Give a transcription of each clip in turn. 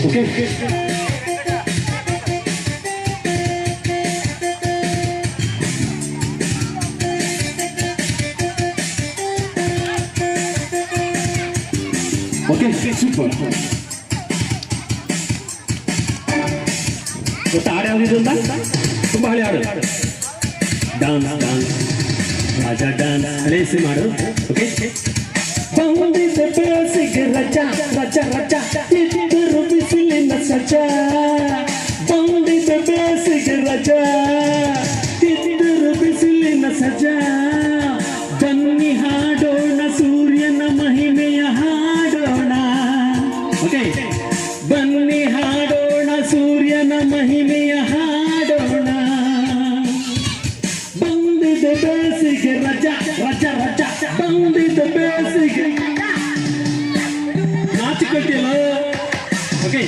Okay okay super. ಗೊತ್ತಾ ಹಾಡು ಯಾವ್ದಿದು ಅಂತ? ತುಂಬ ಹಳೆ ಹಾಡು. ಡಾನ್ಸ್ ಡಾನ್ಸ್ ರಾಜ ಡಾನ್ಸ್ ಹಳೇಸಿ ಮಾಡು. ಓಕೆ ಬಂದಿದ್ದ ಬೇಸಿಗೆ ರಜ ರಜ ರಜ ಇದ್ದರು ಬಿಸಿಲಿನ ಸಜ. ಬಂದಿದ್ದ ಬೇಸಿಗೆ ರಜ ಇದ್ದರು ಬಿಸಿಲಿನ ಸಜ. ಬನ್ನಿ ಹಾಡೋಣ ಸೂರ್ಯನ ಮಹಿಮೆಯ ಹಾಡೋಣ. ಓಕೆ ಬನ್ನಿ ಹಾಡೋಣ ಸೂರ್ಯನ ಮಹಿಮೆಯ ಹಾಡೋಣ. ಬಂದಿದ್ದ ಬೇಸಿಗೆ ರಜ ರಜ ರಜ ಬಂದಿದ್ದ ಬೇಸಿಗೆ ನಾಚಿಕೊಟ್ಟಿಲ್ಲ. ಓಕೆ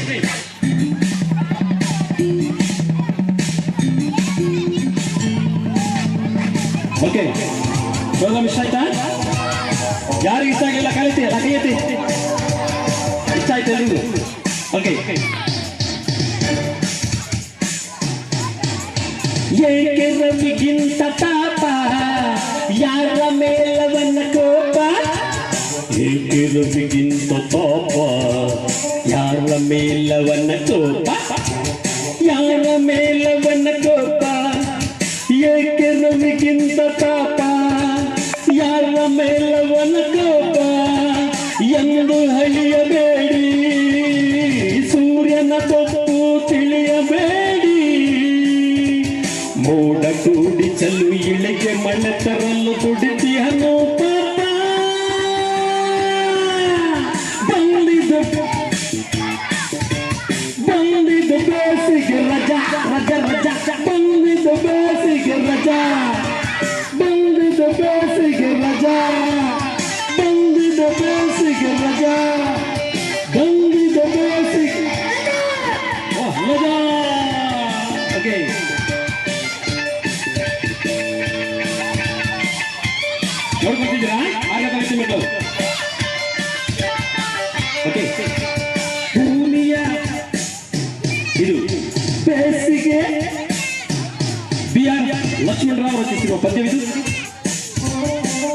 ಓಕೆ ಪ್ರೋಗ್ರಾಮ್ ಇಷ್ಟ ಆಯ್ತಾ? ಯಾರಿಗೆ ಇಷ್ಟ ಆಗಿಲ್ಲ ಕಲಿತಿ ಲಗೈತಿ ಇಷ್ಟ ಆಯ್ತು ಎಲ್ರಿಗೂ? ಓಕೆ ಏಕೆ ರವಿಗಿಂತ ತಾಪ ಯಾರ ಮೇಲವನ್ನ ಕೋಪ. ಏಕೆ ರವಿಗಿಂತ ತಾಪ ಯಾರ ಮೇಲವನ್ನ ಕೋಪ. ಯಾರ ಮೇಲವನ್ನ ಕೋಪ. ಏಕೆ ರವಿಗಿಂತ ತಾಪ ಯಾರ ಮೇಲವನ್ನ ಕೋಪ. ಎಂದು ಹಳಿಯಬೇಡಿ ಸೂರ್ಯನ ತಪ್ಪು ತಿಳಿಯಬೇಡಿ. ಮೋಡ ಕೂಡಿಸಲು ಇಳಿಗೆ ಮಳೆ ತರಲು ದುಡಿತಿಯನು ಪಾಪ. ಬಂದಿದ್ದ ಬೇಸಿಗೆ ರಜ ರಜ ರಜ ಬಂದಿದ್ದ ಬೇಸಿಗೆ ರಜ. ಬಂದಿದ್ದ ಬೇಸಿಗೆ ರಜ ಬಂದಿದ್ದ ಬೇಸಿಗೆ ರಜ ಬಂದಿದ್ದ ಬೇಸಿಗೆ ರಜ. ಓಕೆ ನೋಡ್ಕೊತಿದ್ದೀರಾ? ಆಗ ಕಲಿಸಬೇಕು. ಓಕೆ ಭೂಮಿಯ ಇದು ಬೇಸಿಗೆ BR ಲಕ್ಷ್ಮಣರಾವ್ ರಚಿಸಿರುವ ಪದ್ಯವಿದು.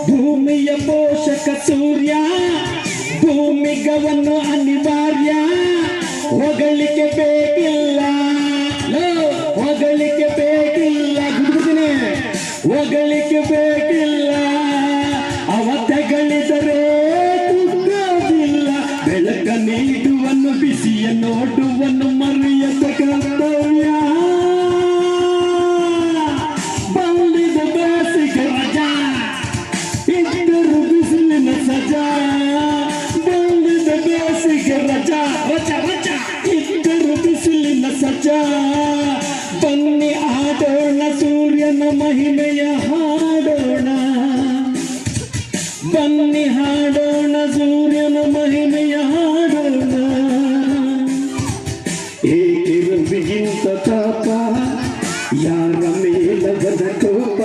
ಭೂಮಿಯ ಪೋಷಕ ಸೂರ್ಯ ಭೂಮಿಗವನ್ನು ಅನಿವಾರ್ಯ. ಹೊಗಳಿಕೆ ಬೇಕಿಲ್ಲ ಹೊಗಳಿಕೆ ಬೇಕಿಲ್ಲ ಗುಡುಗುದಿನೇ ಹೊಗಳಿಕೆ ಬೇಕಿಲ್ಲ. ಅವತೆಗಳಿದರೆ ಕುಗ್ಗೋದಿಲ್ಲ. ಬೆಳಕ ನೀಡುವನ್ನು ಬಿಸಿಯ ನೋಡುವನ್ನು ಮರೆಯದ ಕರ್ತವ್ಯ. ಬಂದಿದ ಬೇಸಿಗೆ ರಜ ಇದ್ದರು ಬಿಸಿಲಿನ ಸಜ. ಬಂದಿದ ಬೇಸಿಗೆ ರಜ ರಜ ರಜ ಇದ್ದರು ಬಿಸಿಲಿನ ಸಜ. ಬನ್ನಿ ಆಡೋಣ ಸೂರ್ಯನ ಮಹಿಮೆಯ ಹಾಡೋಣ. ಬನ್ನಿ ಹಾಡೋಣ ಸೂರ್ಯನ ಮಹಿಮೆಯ ಹಾಡೋಣ. ಏಕೆ ರವಿಗಿಂತ ತಾಪ ಯಾರ ಮೇಲವದ ಕೋಪ.